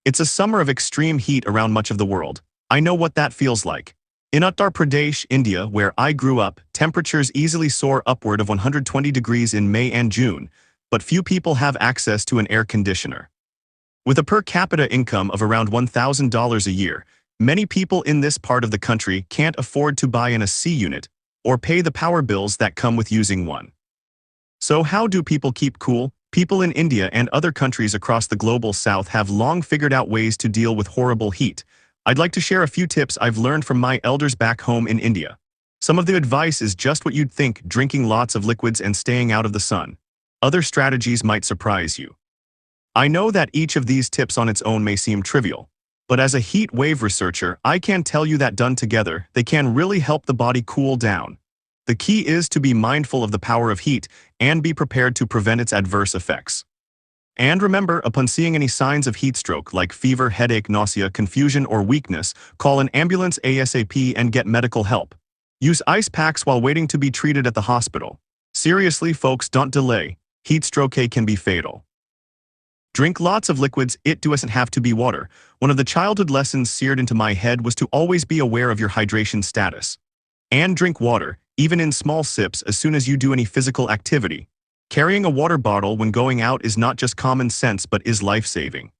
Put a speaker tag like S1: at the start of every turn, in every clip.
S1: It's a summer of extreme heat around much of the world. I know what that feels like. In Uttar Pradesh, India, where I grew up, temperatures easily soar upward of 120 degrees in May and June, but few people have access to an air conditioner. With a per capita income of around $1,000 a year, many people in this part of the country can't afford to buy an AC unit or pay the power bills that come with using one. So how do people keep cool? People in India and other countries across the global south have long figured out ways to deal with horrible heat. I'd like to share a few tips I've learned from my elders back home in India. Some of the advice is just what you'd think: drinking lots of liquids and staying out of the sun. Other strategies might surprise you. I know that each of these tips on its own may seem trivial, but as a heat wave researcher, I can tell you that done together, they can really help the body cool down. The key is to be mindful of the power of heat and be prepared to prevent its adverse effects. And remember, upon seeing any signs of heat stroke like fever, headache, nausea, confusion, or weakness, call an ambulance ASAP and get medical help. Use ice packs while waiting to be treated at the hospital. Seriously, folks, don't delay. Heat stroke can be fatal. Drink lots of liquids. It doesn't have to be water. One of the childhood lessons seared into my head was to always be aware of your hydration status. And drink water, even in small sips, as soon as you do any physical activity. Carrying a water bottle when going out is not just common sense but is life-saving.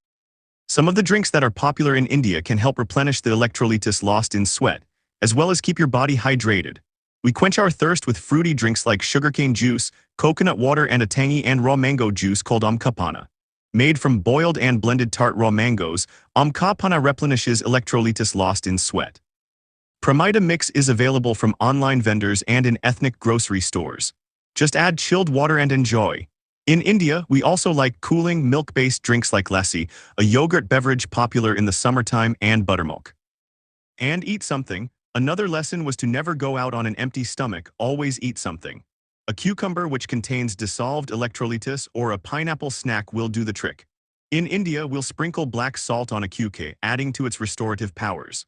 S1: Some of the drinks that are popular in India can help replenish the electrolytes lost in sweat, as well as keep your body hydrated. We quench our thirst with fruity drinks like sugarcane juice, coconut water, and a tangy and raw mango juice called amkapana. Made from boiled and blended tart raw mangoes, amkapana replenishes electrolytes lost in sweat. Pramita mix is available from online vendors and in ethnic grocery stores. Just add chilled water and enjoy. In India, we also like cooling milk-based drinks like lassi, a yogurt beverage popular in the summertime, and buttermilk. And eat something. Another lesson was to never go out on an empty stomach. Always eat something. A cucumber, which contains dissolved electrolytes, or a pineapple snack will do the trick. In India, we'll sprinkle black salt on a cucumber, adding to its restorative powers.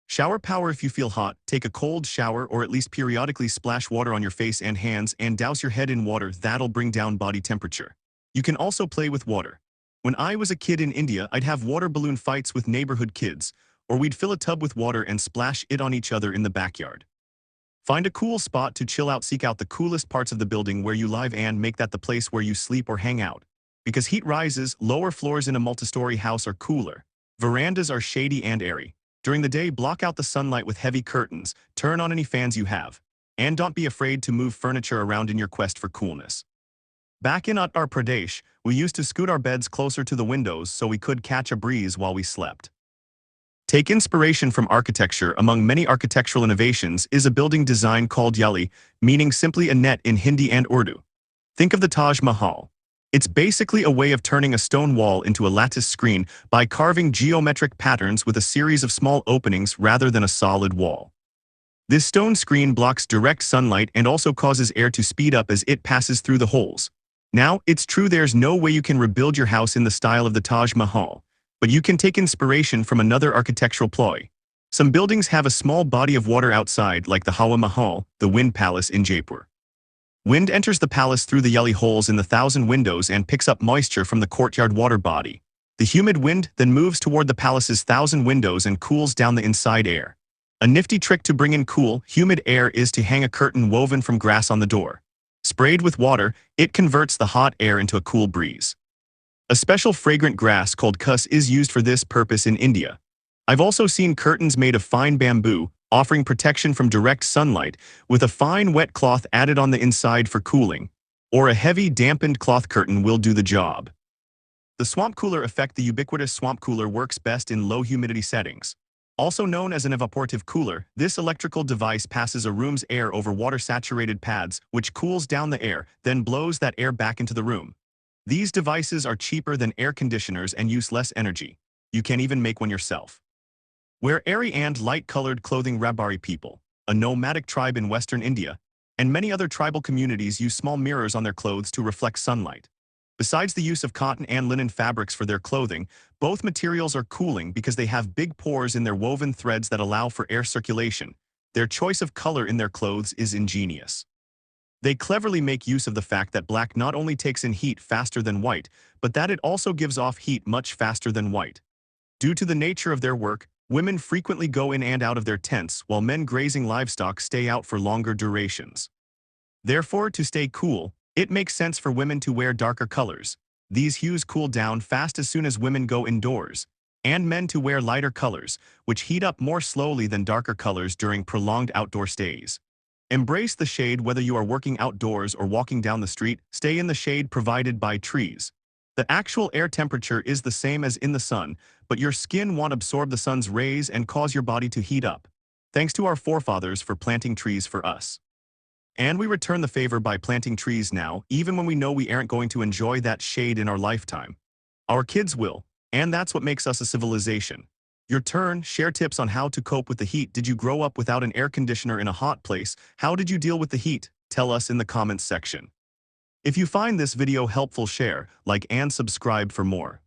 S1: Shower power. If you feel hot, take a cold shower or at least periodically splash water on your face and hands and douse your head in water. That'll bring down body temperature. You can also play with water. When I was a kid in India, I'd have water balloon fights with neighborhood kids, or we'd fill a tub with water and splash it on each other in the backyard. Find a cool spot to chill out. Seek out the coolest parts of the building where you live and make that the place where you sleep or hang out. Because heat rises, lower floors in a multi-story house are cooler. Verandas are shady and airy. During the day, block out the sunlight with heavy curtains, turn on any fans you have, and don't be afraid to move furniture around in your quest for coolness. Back in Uttar Pradesh, we used to scoot our beds closer to the windows so we could catch a breeze while we slept. Take inspiration from architecture. Among many architectural innovations is a building design called yali, meaning simply a net in Hindi and Urdu. Think of the Taj Mahal. It's basically a way of turning a stone wall into a lattice screen by carving geometric patterns with a series of small openings rather than a solid wall. This stone screen blocks direct sunlight and also causes air to speed up as it passes through the holes. Now, it's true there's no way you can rebuild your house in the style of the Taj Mahal, but you can take inspiration from another architectural ploy. Some buildings have a small body of water outside, like the Hawa Mahal, the Wind Palace in Jaipur. Wind enters the palace through the yelly holes in the 1,000 windows and picks up moisture from the courtyard water body. The humid wind then moves toward the palace's 1,000 windows and cools down the inside air. A nifty trick to bring in cool, humid air is to hang a curtain woven from grass on the door. Sprayed with water, it converts the hot air into a cool breeze. A special fragrant grass called kuss is used for this purpose in India. I've also seen curtains made of fine bamboo, offering protection from direct sunlight, with a fine wet cloth added on the inside for cooling, or a heavy dampened cloth curtain will do the job. The swamp cooler effect. The ubiquitous swamp cooler works best in low humidity settings. Also known as an evaporative cooler, this electrical device passes a room's air over water-saturated pads, which cools down the air, then blows that air back into the room. These devices are cheaper than air conditioners and use less energy. You can even make one yourself. Wear airy and light-colored clothing. Rabari people, a nomadic tribe in western India, and many other tribal communities use small mirrors on their clothes to reflect sunlight. Besides the use of cotton and linen fabrics for their clothing, both materials are cooling because they have big pores in their woven threads that allow for air circulation. Their choice of color in their clothes is ingenious. They cleverly make use of the fact that black not only takes in heat faster than white, but that it also gives off heat much faster than white. Due to the nature of their work, women frequently go in and out of their tents while men grazing livestock stay out for longer durations. Therefore, to stay cool, it makes sense for women to wear darker colors. These hues cool down fast as soon as women go indoors, and men to wear lighter colors, which heat up more slowly than darker colors during prolonged outdoor stays. Embrace the shade whether you are working outdoors or walking down the street. Stay in the shade provided by trees. The actual air temperature is the same as in the sun, but your skin won't absorb the sun's rays and cause your body to heat up. Thanks to our forefathers for planting trees for us. And we return the favor by planting trees now, even when we know we aren't going to enjoy that shade in our lifetime. Our kids will, and that's what makes us a civilization. Your turn, share tips on how to cope with the heat. Did you grow up without an air conditioner in a hot place? How did you deal with the heat? Tell us in the comments section. If you find this video helpful, share, like, and subscribe for more.